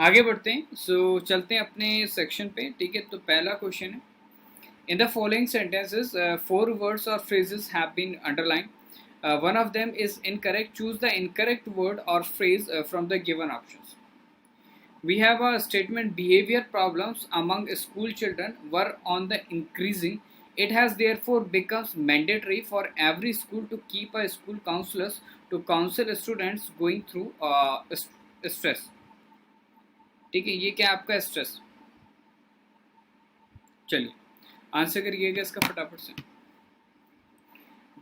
आगे बढ़ते हैं। चलते हैं अपने सेक्शन पे। ठीक है, तो पहला क्वेश्चन है, in the following sentences 4 words or phrases have been underlined. One of them is incorrect. Choose the incorrect word or phrase from the given options. We have a statement, behavior problems among school children were on the increasing. It has therefore become mandatory for every school to keep a school counselors to counsel students going through stress. ठीक है, ये क्या आपका stress? चलिए answer करिएगा इसका फटाफट से।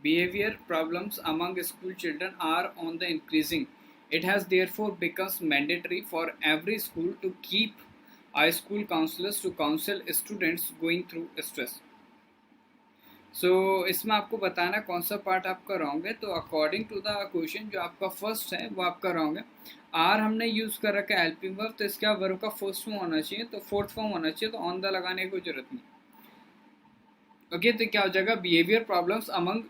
Behavior problems among school children are on the increasing. It has therefore become mandatory for every school to keep a school counselors to counsel students going through stress. इसमें आपको बताना कौन सा पार्ट आपका रॉन्ग है। तो अकॉर्डिंग टू द क्वेश्चन जो आपका फर्स्ट है वो आपका रॉन्ग है। आर हमने यूज कर रखा है हेल्पिंग वर्ब, तो इसका वर्ब का फर्स्ट फॉर्म होना चाहिए, तो फोर्थ फॉर्म होना चाहिए, तो ऑन द लगाने की कोई जरूरत नहीं। ओके, तो क्या हो जाएगा, behaviour problems among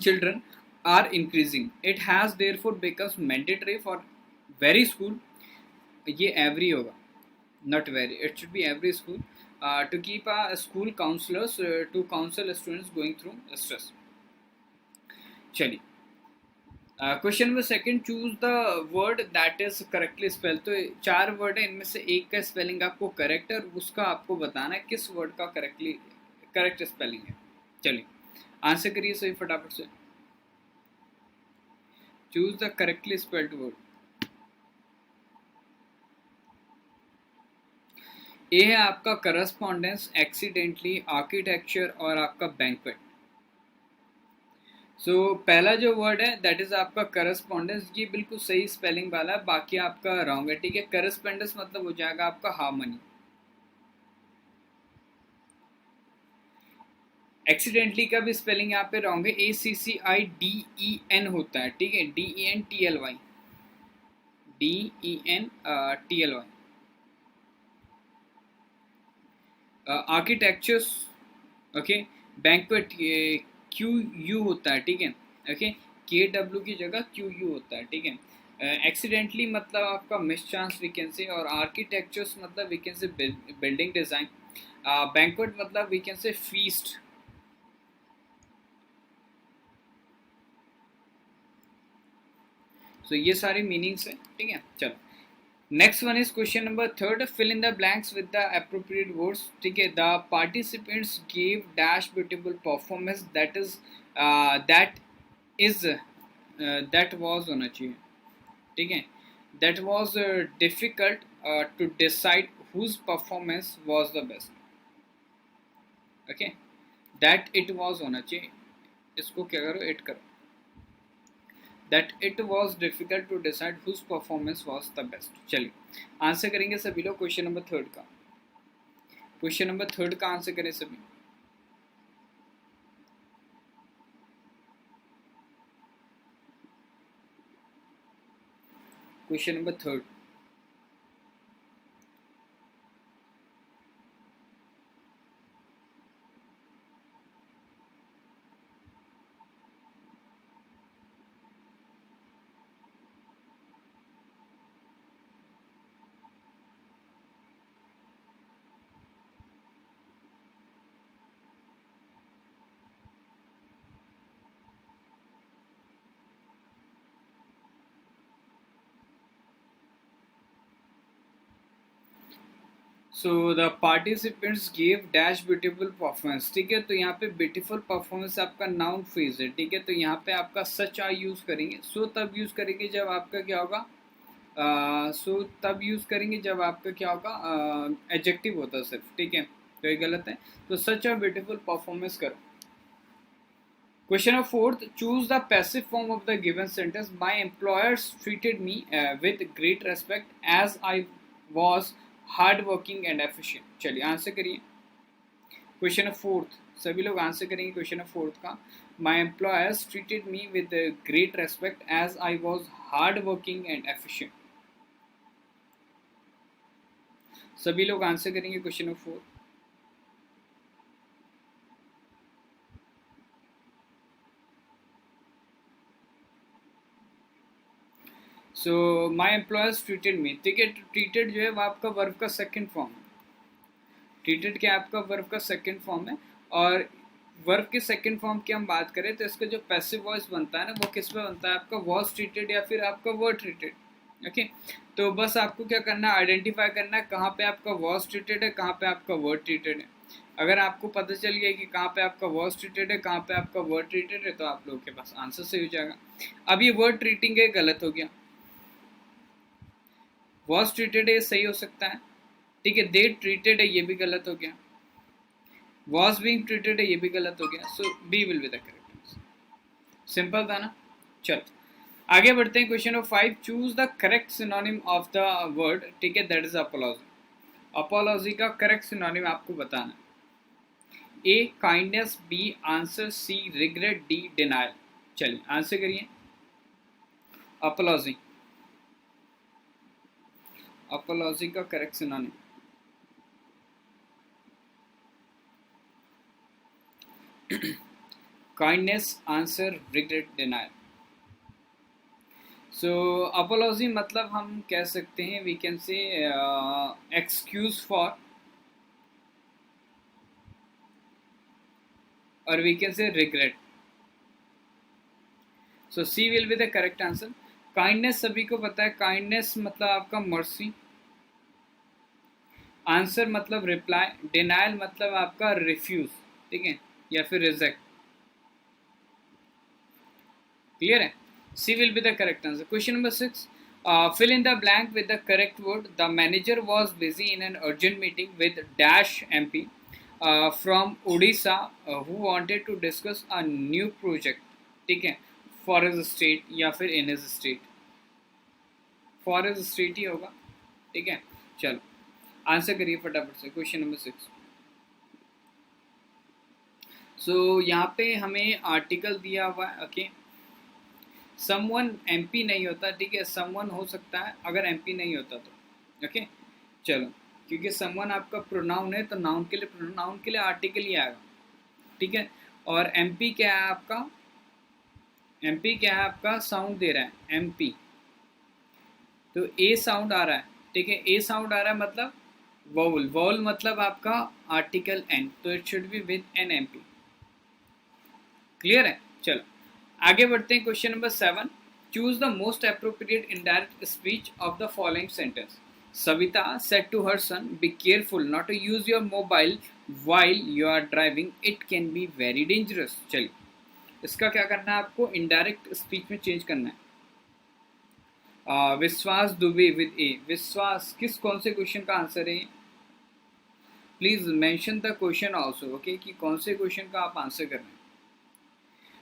children are increasing. It has therefore becomes mandatory for very school, ये every होगा, not very, it should be every school, to keep a school counselors to counsel students going through stress. चलिए question number second, choose the word that is correctly spell. तो 4 word है, इनमें से एक का spelling आपको correct है और उसका आपको बताना है किस वर्ड का करेक्ट स्पेलिंग है। चलिए आंसर करिए सही फटाफट से। Choose the correctly spelled word. A है आपका करस्पॉन्डेंस, एक्सीडेंटली, आर्किटेक्चर और आपका बैंक्वेट। पहला जो वर्ड है दैट इज आपका करस्पॉन्डेंस, ये बिल्कुल सही स्पेलिंग वाला है, बाकी आपका रॉन्ग है। ठीक है, करस्पॉन्डेंस मतलब हो जाएगा आपका हार्मनी। एक्सीडेंटली का भी स्पेलिंग यहाँ पे रॉन्ग है, ACCIDEN होता है। ठीक है, DENTLY, DENTLY। Architectures, okay, banquet QU होता है। ठीक है, ओके, KW की जगह QU होता है। ठीक है, एक्सीडेंटली मतलब आपका मिस चांस वी कैन से, और आर्किटेक्चर्स मतलब we can say building design, banquet मतलब वी कैन से फीस्ट। ये सारी मीनिंग्स है। ठीक है, चलो next one is question number third, fill in the blanks with the appropriate words. ठीक है, the participants give dash beautiful performance that was होना चाहिए। ठीक है, that was difficult to decide whose performance was the best. Okay, that it was होना चाहिए, इसको क्या करो, इट करो, that it was difficult to decide whose performance was the best। चलिए आंसर करेंगे सभी लोग क्वेश्चन नंबर थर्ड का। क्वेश्चन नंबर थर्ड का आंसर करें सभी। Question number third, so the participants give dash beautiful performance. ठीक है, तो यहाँ पे ब्यूटीफुल परफॉर्मेंस आपका नाउन फ्रेज है। ठीक है, तो यहाँ पे आपका सच आ यूज करेंगे, सो तब यूज करेंगे जब आपका क्या होगा, तब यूज करेंगे जब आपका क्या होगा, एडजेक्टिव होता है सिर्फ। ठीक है, तो ये गलत है, तो सच अ ब्यूटीफुल परफॉर्मेंस करो। Question of fourth, choose the passive form of the given sentence. My employers treated me with great respect as I was hardworking and efficient। चलिए आंसर करिए क्वेश्चन ऑफ फोर्थ, सभी लोग answer करेंगे question of fourth का। My employers treated me with great respect as I was hardworking and efficient। सभी लोग answer करेंगे question of fourth. So my employers treated me, ठीक है। ट्रीटेड जो है वो आपका वर्ब का सेकेंड फॉर्म है। ट्रीटेड क्या आपका वर्ब का सेकेंड फॉर्म है, और वर्ब के सेकेंड फॉर्म की हम बात करें तो इसका जो पैसिव वॉइस बनता है ना, वो किस पे बनता है आपका, वॉज ट्रीटेड या फिर आपका वर ट्रीटेड। ओके, तो बस आपको क्या करना है, आइडेंटिफाई करना है कहाँ पे आपका वॉज ट्रीटेड है, कहाँ पे आपका वर्ड ट्रीटेड है। अगर आपको पता चल गया कि कहाँ पे आपका वॉज ट्रीटेड है, कहाँ पे आपका वर्ड ट्रीटेड है, तो आप लोगों के पास आंसर सही हो जाएगा। अब ये वर्ड ट्रीटिंग है गलत हो गया, वॉज ट्रीटेड है सही हो सकता है, ठीक है। दे ट्रीटेड है ये भी गलत हो गया, वॉज बीइंग ट्रीटेड है ये भी गलत हो गया। So B will be the correct answer. Simple था ना। चलो आगे बढ़ते हैं। Question number 5, choose the correct synonym of the word, ठीक है, दैट इज अपोलॉजी। अपोलॉजी का करेक्ट सिनोनिम आपको बताना है। A kindness, B answer, C regret, D denial. चलिए आंसर करिए। अपोलॉजी, अपोलॉजी का correct synonym, kindness, answer, regret, denial. So apology मतलब हम कह सकते हैं, we can say excuse for, और we can say regret. So C will be the correct answer. Kindness सभी को पता है, काइंडनेस मतलब आपका मर्सी, आंसर मतलब रिप्लाई, डिनायल मतलब आपका रिफ्यूज, ठीक है, या फिर रिजेक्ट। क्लियर है, C will be the correct answer. Question number 6, fill in the blank with the correct word. The manager was busy in an urgent meeting with dash MP from Odisha who wanted to discuss a new project, ठीक है, for his state या फिर in his state, for his state ही होगा, ठीक है। चलो answer करिए फटाफट से क्वेश्चन नंबर 6। सो यहाँ पे हमें आर्टिकल दिया हुआ है, ओके। समवन एमपी नहीं होता, ठीक है, समवन हो सकता है अगर एमपी नहीं होता तो, ओके। चलो, क्योंकि समवन आपका प्रोनाउन है तो नाउन के लिए आर्टिकल ही आएगा, ठीक है। और एमपी क्या है आपका, एमपी क्या है आपका, साउंड दे रहा है एमपी, तो ए साउंड आ रहा है, ठीक है, ए साउंड आ रहा है मतलब वोवल, वोवल मतलब आपका आर्टिकल एन, तो it should be with an MP. Clear है, चलो आगे बढ़ते हैं। Question number 7, choose the most appropriate indirect speech of the following sentence. Savita said to her son, be careful not to use your mobile while you are driving, it can be very dangerous. चलिए इसका क्या करना है आपको, indirect speech में change करना है। विश्वास दुबे विद ए, विश्वास किस कौन से क्वेश्चन का आंसर है, please mention the question also, okay, कि कौन से क्वेश्चन का आप आंसर कर रहे हैं।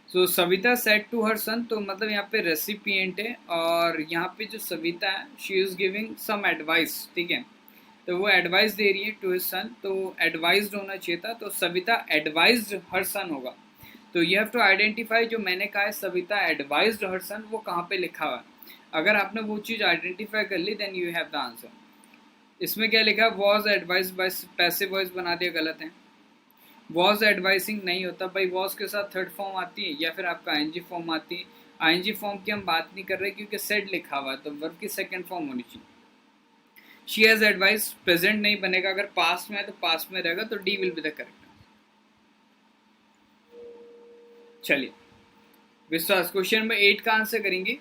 सो सविता सेड टू हर सन, तो मतलब यहाँ पे रेसिपिएंट है, और यहाँ पे जो सविता है she is giving some advice, ठीक है, तो वो एडवाइस दे रही है टू हिज सन, तो एडवाइज्ड होना चाहिए था, तो सविता एडवाइज्ड हर सन होगा। तो यू हैव टू आइडेंटिफाई, जो मैंने कहा है सविता एडवाइज्ड हर सन, वो कहाँ पे लिखा हुआ है। अगर आपने वो चीज़ आइडेंटिफाई कर ली then you have the answer. इसमें क्या लिखा है, was advise by, passive voice बना दिया, गलत है। वॉज एडवाइसिंग नहीं होता भाई, वॉज के साथ थर्ड फॉर्म आती है या फिर आपका आईएनजी फॉर्म आती है। आईएनजी फॉर्म की हम बात नहीं कर रहे क्योंकि सेड लिखा हुआ है, तो वर्ब की सेकंड फॉर्म होनी चाहिए। शी हैज एडवाइस प्रेजेंट नहीं बनेगा, अगर पास्ट में है तो पास्ट में रहेगा, तो D will be the correct. चलिए विश्वास, क्वेश्चन नंबर 8 का आंसर करेंगे।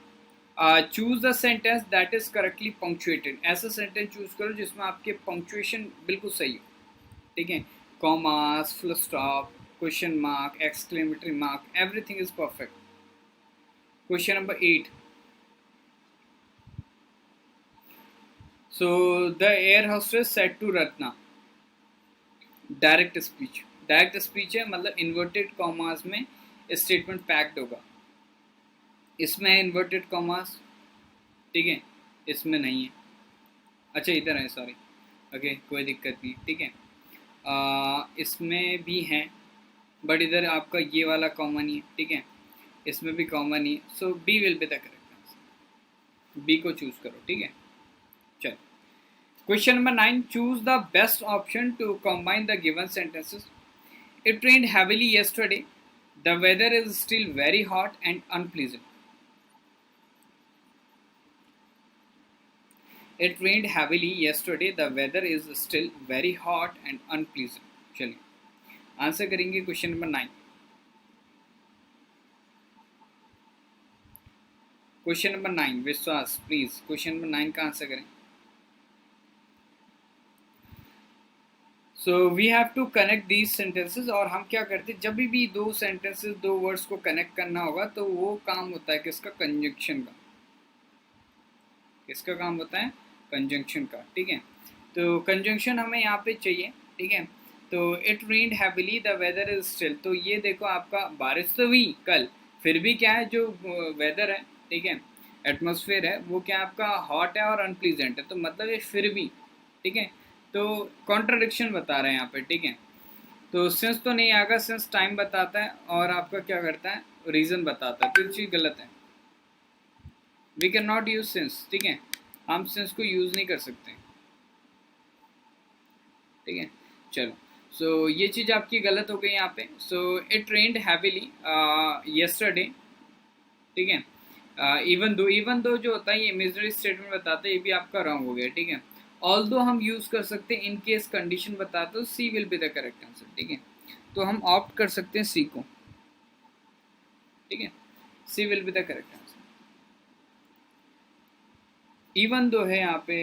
Choose the sentence that is correctly punctuated, ऐसा सेंटेंस चूज करो जिसमें आपके पंक्चुएशन बिल्कुल सही हो, ठीक है, commas, full stop, question mark, exclamatory mark, everything is perfect. Question number 8, so the air hostess said to Ratna, direct speech, direct speech है मतलब इन्वर्टेड कॉमास में स्टेटमेंट पैक्ड होगा। इसमें है इन्वर्टेड कॉमास, ठीक है, इसमें नहीं है, अच्छा इधर है, सॉरी, ओके कोई दिक्कत नहीं, ठीक है। इसमें भी है बट इधर आपका ये वाला कॉमन ही है, ठीक है, इसमें भी कॉमन ही है, so B will be the correct answer, B को चूज करो, ठीक है। चलो question number 9, choose the best option to combine the given sentences. It rained heavily yesterday, the weather is still very hot and unpleasant. It rained heavily yesterday. The weather is still very hot and unpleasant. चलिए answer करेंगे question number 9. Question number 9 Vishwas please question number 9 का answer करें. So we have to connect these sentences. और हम क्या करते हैं जब भी दो सेंटेंसेस दो वर्ड्स को कनेक्ट करना होगा तो वो काम होता है किसका, कंजंक्शन का. किसका काम होता है, कंजंक्शन का. ठीक है, तो कंजंक्शन हमें यहाँ पे चाहिए. ठीक है, तो it rained heavily the weather is still. तो ये देखो आपका बारिश तो हुई कल, फिर भी क्या है जो वेदर है, ठीक है, एटमॉस्फेयर है, वो क्या आपका हॉट है और अनप्लीजेंट है. तो मतलब ये फिर भी, ठीक है, तो कॉन्ट्राडिक्शन बता रहे हैं यहाँ पे. ठीक है, तो सिंस तो नहीं आएगा, सिंस टाइम बताता है और आपका क्या करता है, रीज़न बताता है. तो चीज़ गलत है. We can not use since. ठीक है, हम सिंस को यूज़ नहीं कर सकते. ठीक है, चलो. सो ये चीज़ आपकी गलत हो गई यहाँ पे. So it rained heavily yesterday. ठीक है, इवन दो जो होता है ये इमेजिनरी स्टेटमेंट बताता है, ये भी आपका रॉन्ग हो गया. ठीक है, ऑल दो हम यूज़ कर सकते हैं इन केस कंडीशन बताते हो. C will be the correct answer. ठीक है, तो हम ऑप्ट कर सकते हैं सी को. ठीक है, C will be the correct answer. Even though है यहाँ पे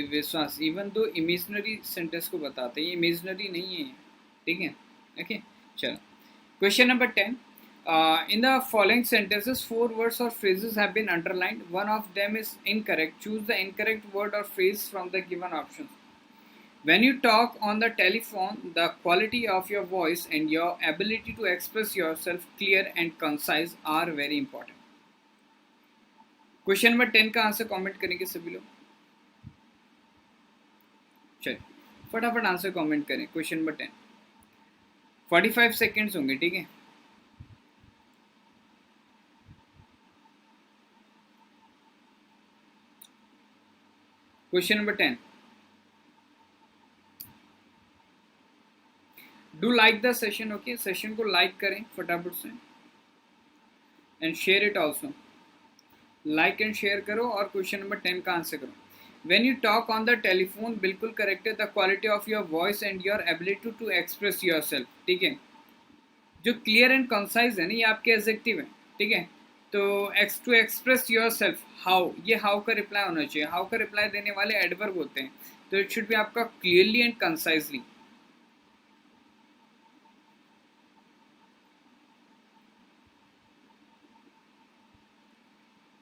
विश्वास, इवन दो इमेजिनरी सेंटेंस को बताते हैं, ये इमेजिनरी नहीं है. ठीक है, ओके. चलो question number 10. In the following sentences, 4 words or phrases have been underlined. One of them is incorrect. Choose the incorrect word or phrase from the given options. When you talk on the telephone, the quality of your voice and your ability to express yourself clear and concise are very important. Question number 10 का answer comment करेंगे सभी लोग. चलिए फटाफट answer comment करें. Question number 10, 45 seconds होंगे. ठीक है, question number 10. Do like the session. Okay, session को लाइक करें फटाफट से and share it also. Like and share करो और क्वेश्चन नंबर 10 का आंसर करो. When you talk on the telephone, बिल्कुल करेक्ट है. The quality of your voice and your ability to express yourself. ठीक है, जो क्लियर एंड कंसाइज है ना, ये आपके एडजेक्टिव है. ठीक है, तो to express yourself, how, ये हाउ का रिप्लाई होना चाहिए. हाउ का रिप्लाई देने वाले एडवर्ब होते हैं, तो इट शुड बी आपका क्लियरली एंड कंसाइजली.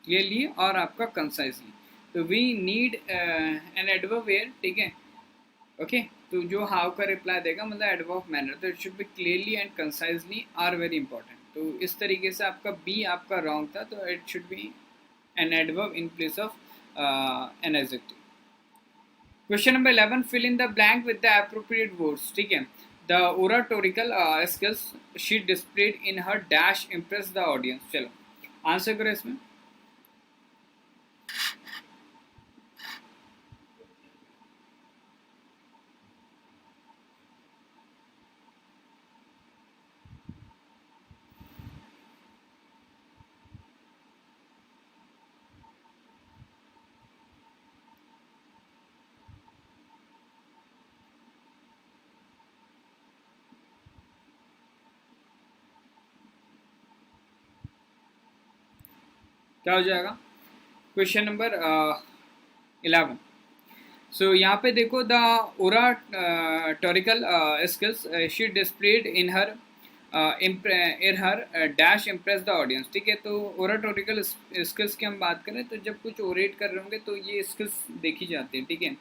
क्लियरली और आपका कंसाइजली. तो we need an adverb here. ठीक है, ओके. तो जो हाउ का रिप्लाई देगा मतलब एडवर्ब मैनर, तो it should be clearly and concisely are very important. तो इस तरीके से आपका बी आपका रॉन्ग था. तो it should be an adverb in place of an adjective. Question number 11. Fill in the blank with the appropriate words. ठीक है, the oratorical skills she displayed in her dash impress the audience. चलो answer करो इसमें. क्या हो जाएगा, question number 11. सो यहाँ पे देखो, the oratorical skills she displayed in her dash impress the audience. ठीक है, तो ओराटोरिकल स्किल्स की हम बात करें तो जब कुछ ओरेट कर रहे होंगे तो ये स्किल्स देखी जाती हैं. ठीक है,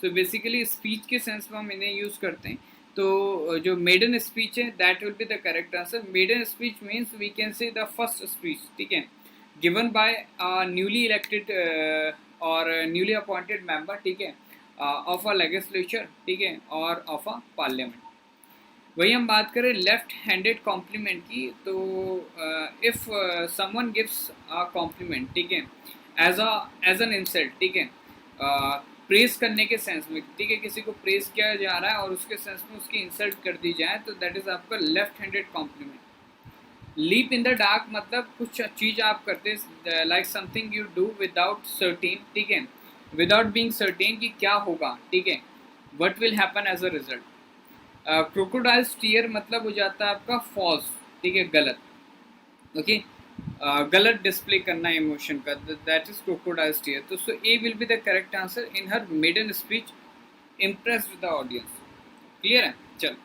सो बेसिकली स्पीच के सेंस में हम इन्हें यूज़ करते हैं. तो जो मेडन स्पीच है that will be the correct answer. Maiden speech means we can say the first speech. ठीक है, given by a newly elected or newly appointed member. ठीक है, of a legislature. ठीक है, और of a parliament. वही हम बात करें लेफ्ट हैंडेड कॉम्प्लीमेंट की, तो if someone gives a compliment, ठीक है, एज एन इंसल्ट. ठीक है, प्रेज करने के सेंस में. ठीक है, किसी को प्रेज किया जा रहा है और उसके सेंस में उसकी इंसल्ट कर दी जाए तो दैट इज आपका left handed compliment. Leap in the dark मतलब कुछ चीज़ आप करते like something you do without certain. ठीक है, विदाउट बीइंग सर्टेन कि क्या होगा, ठीक है, what will happen as a result. Crocodile tear मतलब हो जाता है आपका फॉल्स, ठीक है, गलत, ओके, गलत डिस्प्ले करना इमोशन का, दैट इज क्रोकोडाइल टीयर। तो so A will be the correct answer in her maiden speech impressed the audience. Clear है? चल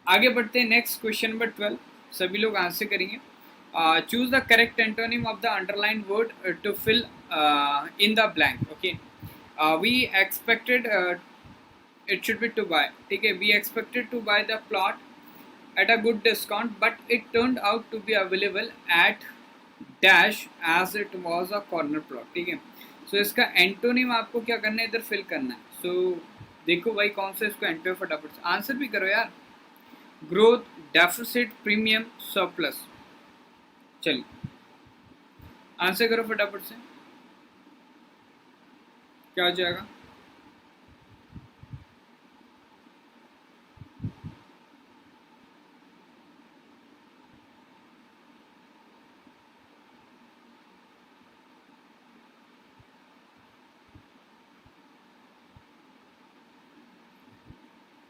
आगे बढ़ते हैं, नेक्स्ट क्वेश्चन नंबर 12, सभी लोग आंसर करेंगे। Choose the correct antonym of the underline word to fill in the blank. Okay, we expected it should be to buy, ठीक है, we expected to buy the plot at a good discount but it turned out to be available at dash as it was a corner plot, ठीक है। सो इसका antonym आपको क्या करना है, इधर फिल करना है। सो देखो भाई कौन सा इसको एंटोनिम, फटाफट से आंसर भी करो यार। Growth, deficit, premium, surplus. चलिए आंसर करो फटाफट से, क्या हो जाएगा।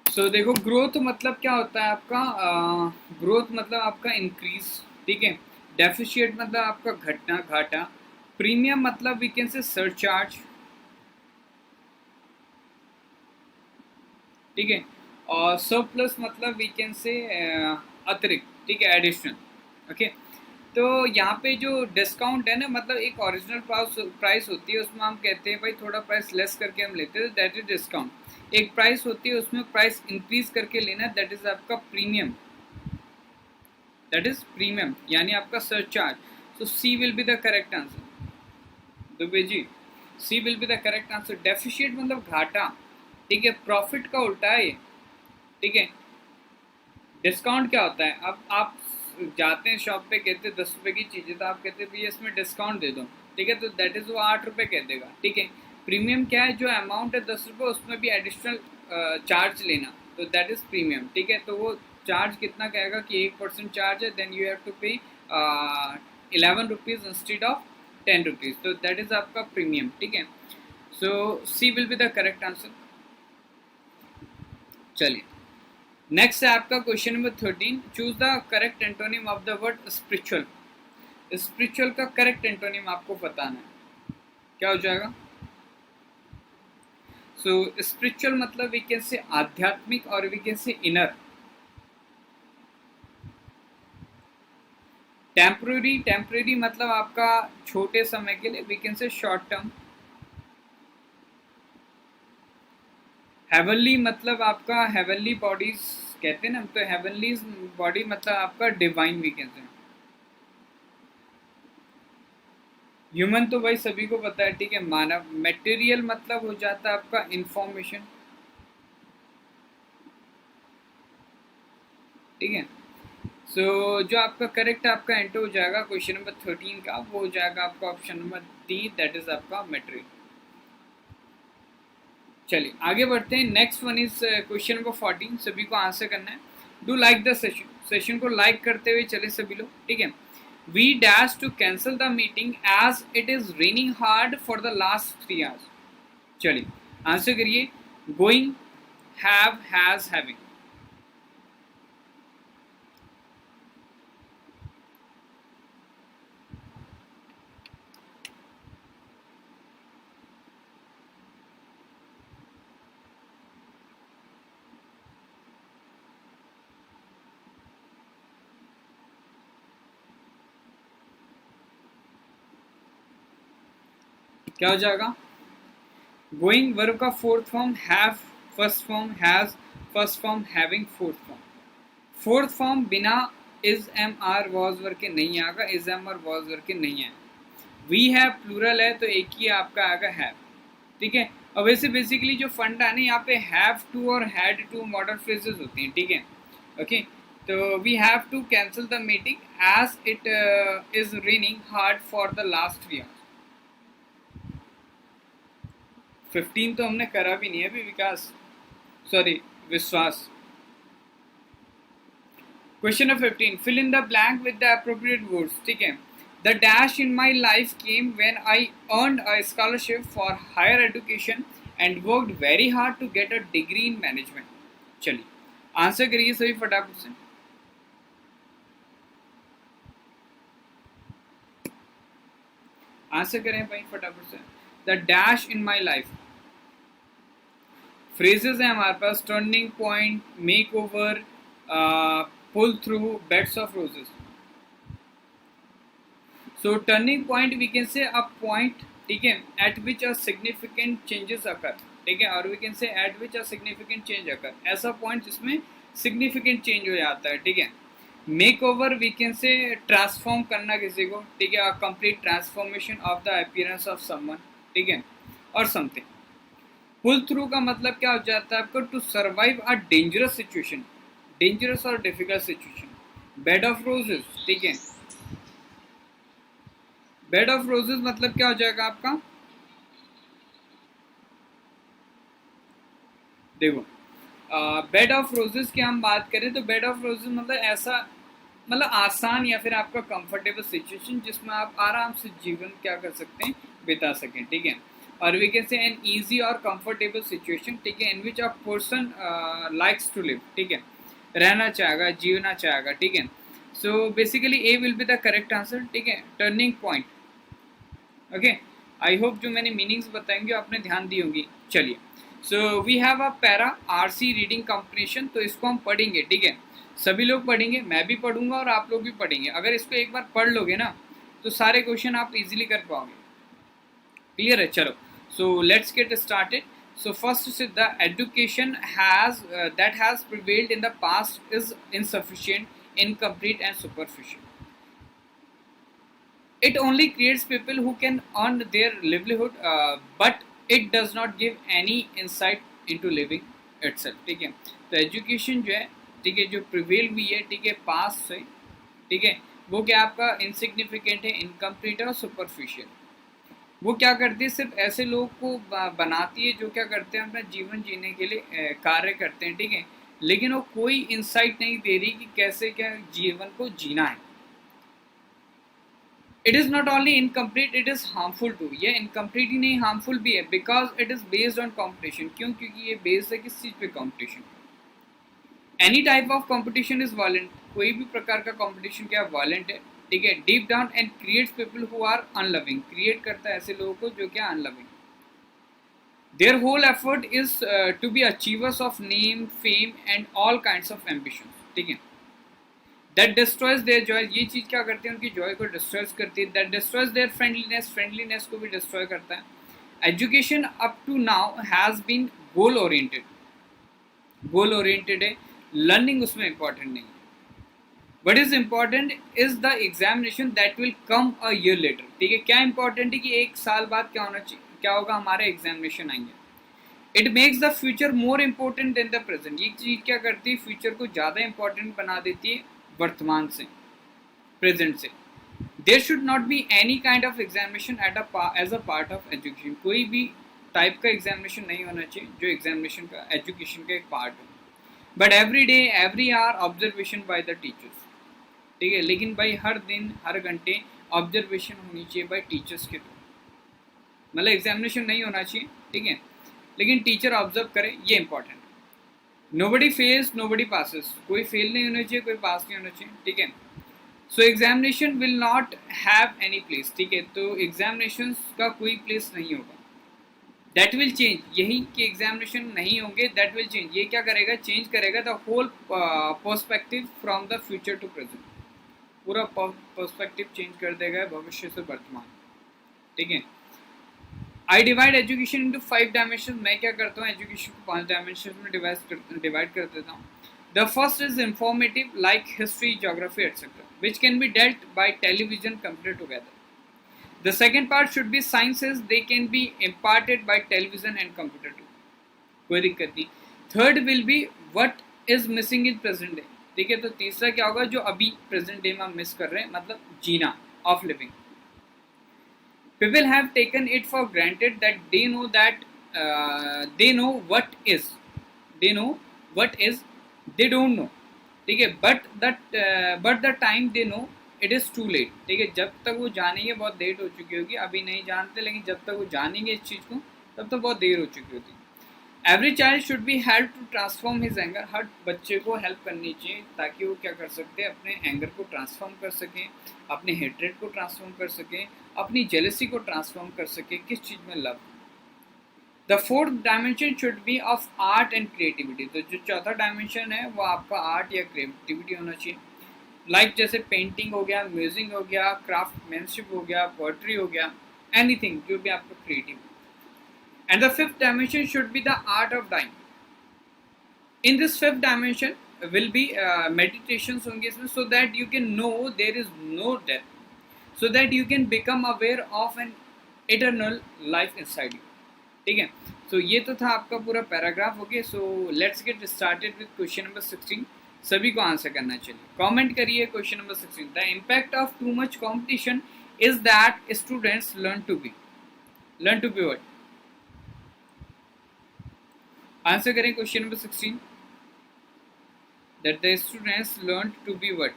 सो देखो ग्रोथ मतलब क्या होता है आपका, ग्रोथ मतलब आपका इंक्रीज, ठीक है, डेफिशिएट मतलब आपका घटना घाटा, प्रीमियम मतलब वी कैन से सरचार्ज, ठीक है, और सरप्लस मतलब वी कैन से अतिरिक्त, ठीक है, एडिशनल, ओके। तो यहाँ पे जो डिस्काउंट है ना, मतलब एक ओरिजिनल प्राइस होती है, उसमें हम कहते हैं भाई थोड़ा प्राइस लेस करके हम लेते हैं, दैट इज डिस्काउंट। एक प्राइस होती है उसमें प्राइस इंक्रीज करके लेना, दैट इज आपका प्रीमियम, दैट इज प्रीमियम यानी आपका surcharge. So C will be the correct answer, Dubey ji, C will be the correct answer. Deficient मतलब घाटा, ठीक है, प्रॉफिट का उल्टा है ये, ठीक है। डिस्काउंट क्या होता है, अब आप जाते हैं शॉप पे, कहते हैं 10 रुपए की चीज़ है तो आप कहते हैं भैया इसमें डिस्काउंट दे दो, ठीक है, तो दैट इज़ वो 8 रुपए कह देगा, ठीक है। प्रीमियम क्या है, जो अमाउंट है 10 रुपये उसमें भी एडिशनल चार्ज लेना, तो दैट इज़ प्रीमियम, ठीक है। तो वो चार्ज कितना कहेगा कि 1% चार्ज है, then you have to pay 11 rupees instead of 10 rupees, तो दैट इज़ आपका प्रीमियम, ठीक है। So C will be the correct answer. चलिए नेक्स्ट है आपका question number 13, choose the correct antonym of the word spiritual. Spiritual का correct antonym आपको बताना है, क्या हो जाएगा। सो स्पिरिचुअल मतलब वी कैन से आध्यात्मिक और we can say inner. Temporary, temporary मतलब आपका छोटे समय के लिए, वी कैन से शॉर्ट टर्म। हेवनली मतलब आपका हेवनली बॉडीज कहते हैं ना, तो हेवनली बॉडी मतलब आपका divine we can say. Human तो भाई सभी को पता है, ठीक है, मानव। मटेरियल मतलब हो जाता है आपका इंफॉर्मेशन, ठीक है। सो जो आपका करेक्ट आपका एंटर हो जाएगा क्वेश्चन नंबर 13 का, वो हो जाएगा आपका option number D, that is आपका मटेरियल। चलिए आगे बढ़ते हैं, next one is question number 14, सभी को आंसर करना है। Do like the session, session को लाइक करते हुए चले सभी लोग, ठीक है। We dash to cancel the meeting as it is raining hard for the last 3 hours. चलिए आंसर करिए, गोइंग, हैव, हैज, हैविंग। क्या हो जाएगा, गोइंग वर्ब का fourth form, have first form, has first form, having fourth form. Fourth form बिना is M R was वर्ग के नहीं आएगा, इज एम और वॉज वर्ग के नहीं आएगा। वी हैव प्लूरल है तो एक ही आपका आएगा हैव, ठीक है। और वैसे बेसिकली जो फंडा है ना, यहाँ पे हैव टू और हैड टू मॉडल फ्रेजेस होती हैं, ठीक है, ओके। तो we have to cancel the meeting as it is raining hard for the last 3 hours. 15 तो हमने करा भी नहीं है अभी Vikas, sorry Vishwas. Question number 15, fill in the blank with the appropriate words, ठीक है। The The dash in my life came when I earned a scholarship for higher education and worked very hard to get a degree in management. चलिए answer करिए सभी फटाफट से. Answer करें भाई फटाफट से. The dash in my life. Phrases हैं हमारे पास. Turning point, make over, pull through, beds of roses. So turning point we can say a point, ठीक है, at which a significant changes occur, ठीक है, और we can say at which a significant change occur, ऐसा point जिसमें significant change हो जाता है, ठीक है. Make over we can say transform करना किसी को, ठीक है, complete transformation of the appearance of someone, ठीक है, और समथिंग. पुल थ्रू का मतलब क्या हो जाता है आपको? To survive a dangerous situation, dangerous और difficult situation. Bed of roses, ठीक है, बेड ऑफ रोजेस मतलब क्या हो जाएगा आपका? देखो बेड ऑफ रोजेस की हम बात करें तो बेड ऑफ रोजेस मतलब ऐसा, मतलब आसान या फिर आपका कंफर्टेबल सिचुएशन जिसमें आप आराम से जीवन क्या कर सकते हैं, बिता सकें, ठीक है. और we can say an easy और कंफर्टेबल सिचुएशन, ठीक है, in which a person likes to live, ठीक है, रहना चाहेगा, जीना चाहेगा, ठीक है. So basically A will be the correct answer, ठीक है. Turning point. Okay, I hope जो मैंने मीनिंग्स बताएंगे आपने ध्यान दी होंगी. चलिए, so we have a para RC reading competition, तो इसको हम पढ़ेंगे, ठीक है. सभी लोग पढ़ेंगे, मैं भी पढ़ूंगा और आप लोग भी पढ़ेंगे. अगर इसको एक बार पढ़ लोगे ना तो सारे क्वेश्चन आप इजीली कर पाओगे. क्लियर है? चलो, so let's get started. So first से the education has that has prevailed in the past is insufficient, incomplete and superficial. It only creates people who can earn their livelihood, but it does not give any insight into living itself, ठीक है. तो education जो है, ठीक है, जो prevail हुई है, ठीक है, पास से, ठीक है, वो क्या आपका इनसिग्निफिकेंट है, इनकम्प्लीट है और सुपरफिशियल. वो क्या करती है? सिर्फ ऐसे लोग को बनाती है जो क्या करते हैं, अपना जीवन जीने के लिए कार्य करते हैं, ठीक है, लेकिन वो कोई इंसाइट नहीं दे रही कि कैसे क्या जीवन को जीना है. It is not only incomplete, it is harmful too. ये इनकम्प्लीट ही नहीं, हार्मफुल भी है, because it is based on competition. क्यों? क्योंकि ये बेस्ड है किस चीज़ पे? Competition. Any type of competition is violent. कोई भी प्रकार का कॉम्पिटिशन क्या वायलेंट है, ठीक है. Deep down and creates people who are unloving. Create करता है ऐसे लोगों को जो क्या unloving. Their whole effort is to be achievers of name, fame and all kinds of ambition, ठीक है. That destroys their joy. ये चीज़ क्या करती है? उनकी जॉय को डिस्ट्रॉय करती है. That destroys their friendliness. Friendliness को भी डिस्ट्रॉय करता है. Education up to now has been goal oriented. Goal oriented है, लर्निंग उसमें इंपॉर्टेंट नहीं है. What is important is the examination that will come a year later, ठीक है. क्या इंपॉर्टेंट है कि एक साल बाद क्या होना चाहिए, क्या होगा? हमारे एग्जामिनेशन आएंगे. It makes the future more important then the present. ये चीज़ क्या करती है? फ्यूचर को ज़्यादा इंपॉर्टेंट बना देती है वर्तमान से, प्रेजेंट से. There should not be any kind of examination as a part of education. कोई भी टाइप का एग्जामिनेशन नहीं होना चाहिए जो एग्जामिनेशन का एजुकेशन का एक पार्ट हो. But every day every hour observation by the teachers, ठीक है. लेकिन भाई हर दिन हर घंटे ऑब्जर्वेशन होनी चाहिए बाय टीचर्स के थ्रू. मतलब एग्जामिनेशन नहीं होना चाहिए, ठीक है, लेकिन टीचर ऑब्जर्व करे, ये important. Nobody fails, nobody passes. कोई फेल नहीं होना चाहिए, कोई पास नहीं होना चाहिए, ठीक है. सो examination will not have any place, ठीक है. तो एग्जामिनेशन का कोई प्लेस नहीं होगा. That will change. यही कि एग्जामिनेशन नहीं होंगे, दैट विल चेंज. ये क्या करेगा? चेंज करेगा the whole perspective from the future to present. पूरा पर्सपेक्टिव चेंज कर देगा भविष्य से वर्तमान, ठीक है. I divide education into 5 dimension. मैं क्या करता हूँ? एजुकेशन को 5 डायमेंशन में डिवाइड कर देता हूँ. The first is informative, like history, geography etcetera, which can be dealt by television computer together. The second part should be sciences, they can be imparted by television and computer too. कोई दिक्कत नहीं. Third will be what is missing in present day, ठीक है. तो तीसरा क्या होगा? जो अभी प्रेजेंट डे में हम मिस कर रहे हैं, मतलब जीना, of living. People have taken it for granted that they know what is. They know what is. They don't know. ठीक है. But the time they know it is too late, ठीक है, जब तक वो जानेंगे बहुत देर हो चुकी होगी, अभी नहीं जानते लेकिन जब तक वो जानेंगे इस चीज़ को तब तक बहुत देर हो चुकी होती है। Every child should be help to transform his anger, हर बच्चे को हेल्प करनी चाहिए ताकि वो क्या कर सकते हैं, अपने एंगर को ट्रांसफॉर्म कर सकें, अपने हेट्रेड को ट्रांसफॉर्म कर सकें, अपनी जेलसी को ट्रांसफॉर्म कर सकें किस चीज़ में, love. The fourth dimension should B of art and creativity, तो जो चौथा डायमेंशन है वो आपका आर्ट या क्रिएटिविटी होना चाहिए, लाइक जैसे पेंटिंग हो गया, म्यूजिक हो गया, क्राफ्टमैनशिप हो गया, पोएट्री हो गया, एनीथिंग जो भी आपका creative. And the fifth dimension should be the art of dying. In this fifth dimension will be meditations होंगे इसमें, so that you can know there is no death, so that you can become aware of an eternal life inside you, ठीक है। So ये तो था आपका पूरा paragraph, okay. So let's get started with question number 16, सभी को answer करना चाहिए, कमेंट करिए question number 16। The impact of too much competition is that students learn to be what, answer करें question number 16, that the students learn to be what,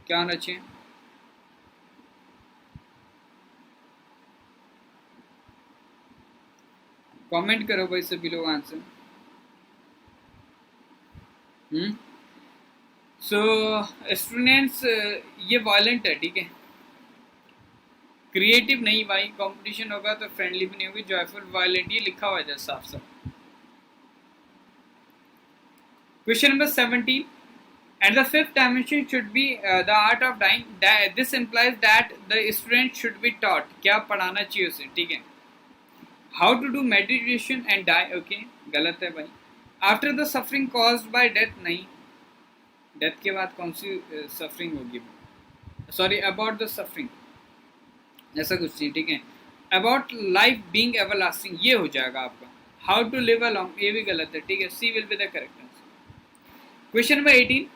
क्या होना चाहिए, comment करो भाई सभी लोग आंसर। सो स्टूडेंट्स ये वायलेंट है, ठीक है, क्रिएटिव नहीं भाई, कंपटीशन होगा तो फ्रेंडली भी नहीं होगी, जॉयफुल वायलेंट, ये लिखा हुआ है साफ साफ। Question number 17, and the fifth dimension should be the art of dying. This implies that the student should be taught, क्या पढ़ाना चाहिए उसे, ठीक है, how to do meditation and die, okay, गलत है भाई। after the suffering caused by death, नहीं, डेथ के बाद कौन सी सफरिंग होगी, सॉरी, अबाउट द सफरिंग, ऐसा कुछ नहीं, ठीक है। अबाउट लाइफ बीइंग एवरलास्टिंग, ये हो जाएगा आपका। हाउ टू लिव अलोंग, ये भी गलत है, ठीक है, C will be the correct answer. Question number 18,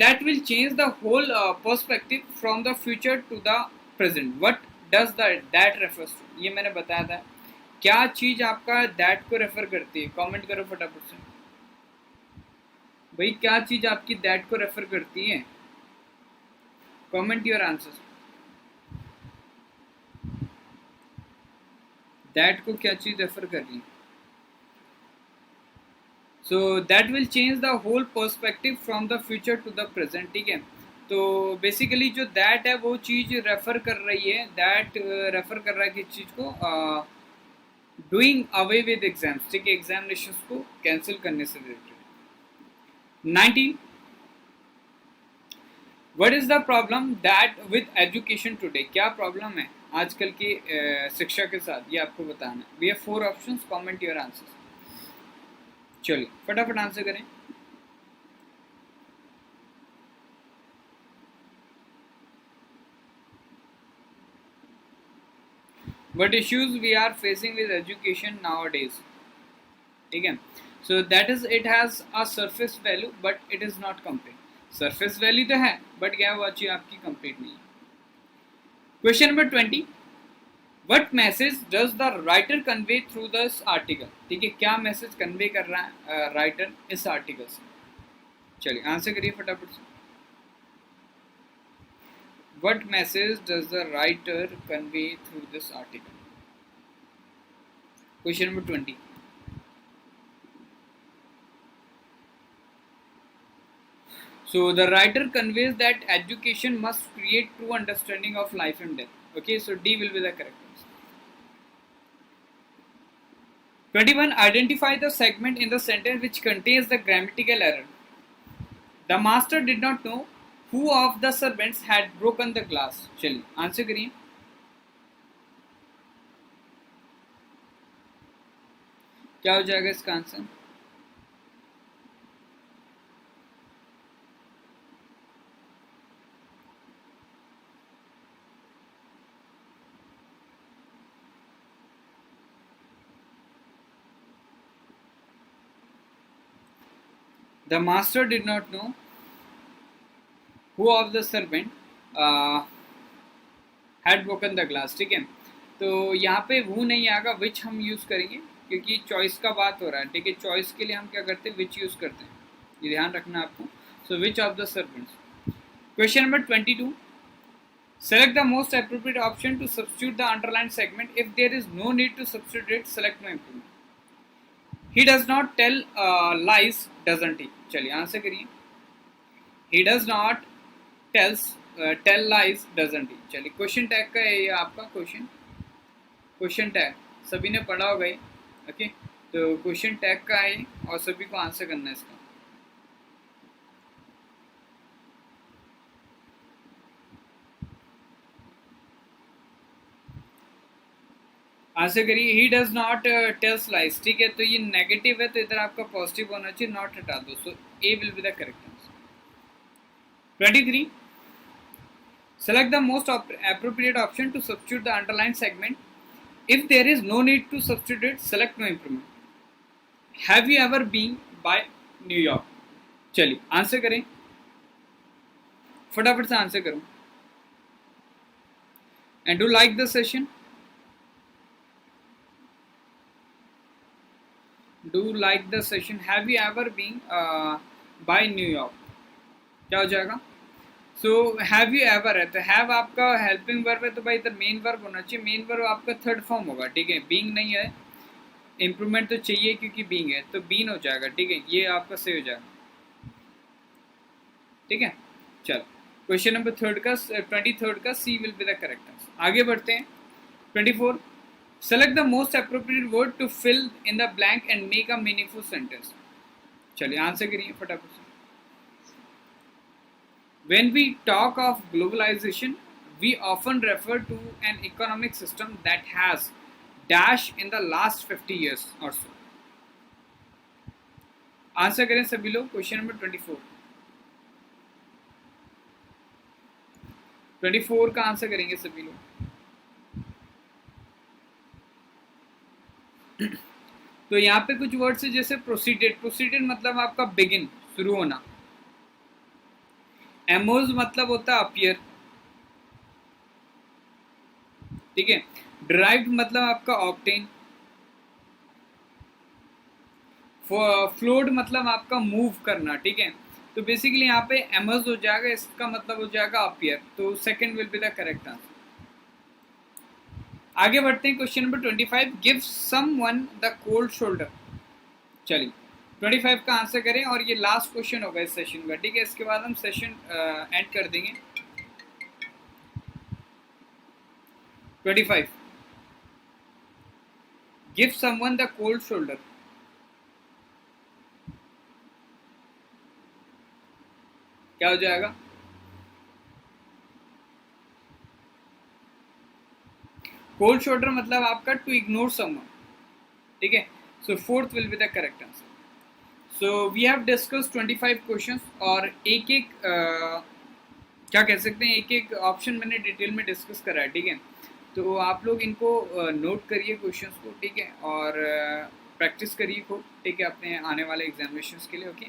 that will change the whole perspective from the future to the present. What does that refers to? ये मैंने बताया था, क्या चीज आपका that को रेफर करती है, कमेंट करो फटाफट से भाई, क्या चीज आपकी that को रेफर करती है, कमेंट योर आंसर। that को क्या चीज रेफर कर रही है, so that will change the whole perspective from the future to the present, ठीक है। तो बेसिकली जो दैट है वो चीज़ रेफर कर रही है, दैट रेफर कर रहा है किस चीज़ को, डूइंग अवे विद एग्जाम्स, ठीक है, एग्जामिनेशन को कैंसिल करने से related. 19, what is the problem that with education today, क्या प्रॉब्लम है आजकल की शिक्षा के साथ, ये आपको बताना है। We have 4 options, comment your answers, चलिए फटाफट आंसर करें। What issues we are facing with education nowadays, ठीक है। So that is, it has a surface value but it is not complete. Surface value तो है but क्या वो चीज आपकी complete नहीं है। Question number 20, what message does the writer convey through this article, ठीक है, क्या मैसेज कन्वे कर रहा है राइटर इस आर्टिकल से, चलिए आंसर करिए फटाफट से। What message does the writer convey through this article? Question number 20. So the writer conveys that education must create true understanding of life and death. Okay, so D will be the correct answer. 21. Identify the segment in the sentence which contains the grammatical error. The master did not know who of the servants had broken the glass. चलिए answer करिए, क्या हो जाएगा इसका answer. The master did not know who of the servant had broken the glass, ठीक है। तो यहाँ पे who नहीं आएगा, which हम यूज करेंगे, क्योंकि चॉइस का बात हो रहा है, ठीक है। चॉइस के लिए हम क्या करते हैं, विच यूज करते हैं, ये ध्यान रखना आपको। So which of the servants. Question number 22, select the most appropriate option to substitute the underlined segment. If there is no need to substitute it, select no improvement. He does not tell lies, doesn't he? चलिए answer करिए। He does not tell lies, doesn't he? चलिए question tag का है ये आपका question tag सभी ने पढ़ा होगा ये, ओके। तो क्वेश्चन टैग का है और सभी को आंसर करना है इसका। आंसर करिए। He does not tells lies, ठीक है। तो ये नेगेटिव है तो इधर आपका पॉजिटिव होना चाहिए, नॉट हटा दो। So A will be the correct answer. 23, select the most appropriate option to substitute the underlined segment. If there is no need to substitute, select no improvement. Have you ever been by New York? चलिए answer करें, फटाफट से answer करो। And do like the session. Do like the session. Have you ever been by New York? क्या हो जाएगा? So have you ever है तो हैव आपका हेल्पिंग वर्ब है, तो भाई इधर मेन वर्ब होना चाहिए। मेन वर्ब आपका थर्ड फॉर्म होगा, ठीक है। बीइंग नहीं है, इम्प्रूवमेंट तो चाहिए क्योंकि बीइंग है, तो बीन हो जाएगा, ठीक है। ये आपका सही हो जाएगा, ठीक है। चलो क्वेश्चन नंबर 23 का C will be the correct answer. आगे बढ़ते हैं। 24, select the most appropriate word to fill in the blank and make a meaningful sentence. चलिए आंसर करिए फटाफट से। When we talk of globalization, we often refer to an economic system that has dash in the last 50 years or so. Answer करें सभी लोग। Question number 24 का answer करेंगे सभी लोग। तो यहाँ पे कुछ वर्ड्स है जैसे प्रोसीडेड मतलब आपका बिगिन, शुरू होना। एमोज मतलब होता है अपीयर, ठीक है। डिराइव्ड मतलब आपका ऑब्टेन। फ्लोड मतलब आपका मूव करना, ठीक है। तो बेसिकली यहाँ पे एमोज हो जाएगा, इसका मतलब हो जाएगा अपीयर। तो second will be the correct answer. आगे बढ़ते हैं। Question number 25, give someone the cold shoulder. चलिए 25 का आंसर करें और ये लास्ट क्वेश्चन होगा इस सेशन का, ठीक है। इसके बाद हम सेशन एंड कर देंगे। 25, give someone the cold shoulder. क्या हो जाएगा? कोल्ड शोल्डर मतलब आपका टू इग्नोर समवन, ठीक है। So fourth will be the correct answer. So we have discuss 25 questions और एक एक क्या कह सकते हैं, एक एक ऑप्शन मैंने डिटेल में डिस्कस करा है, ठीक है। तो आप लोग इनको नोट करिए क्वेश्चंस को, ठीक है, और प्रैक्टिस करिए खूब, ठीक है, अपने आने वाले एग्जामिनेशंस के लिए, ओके।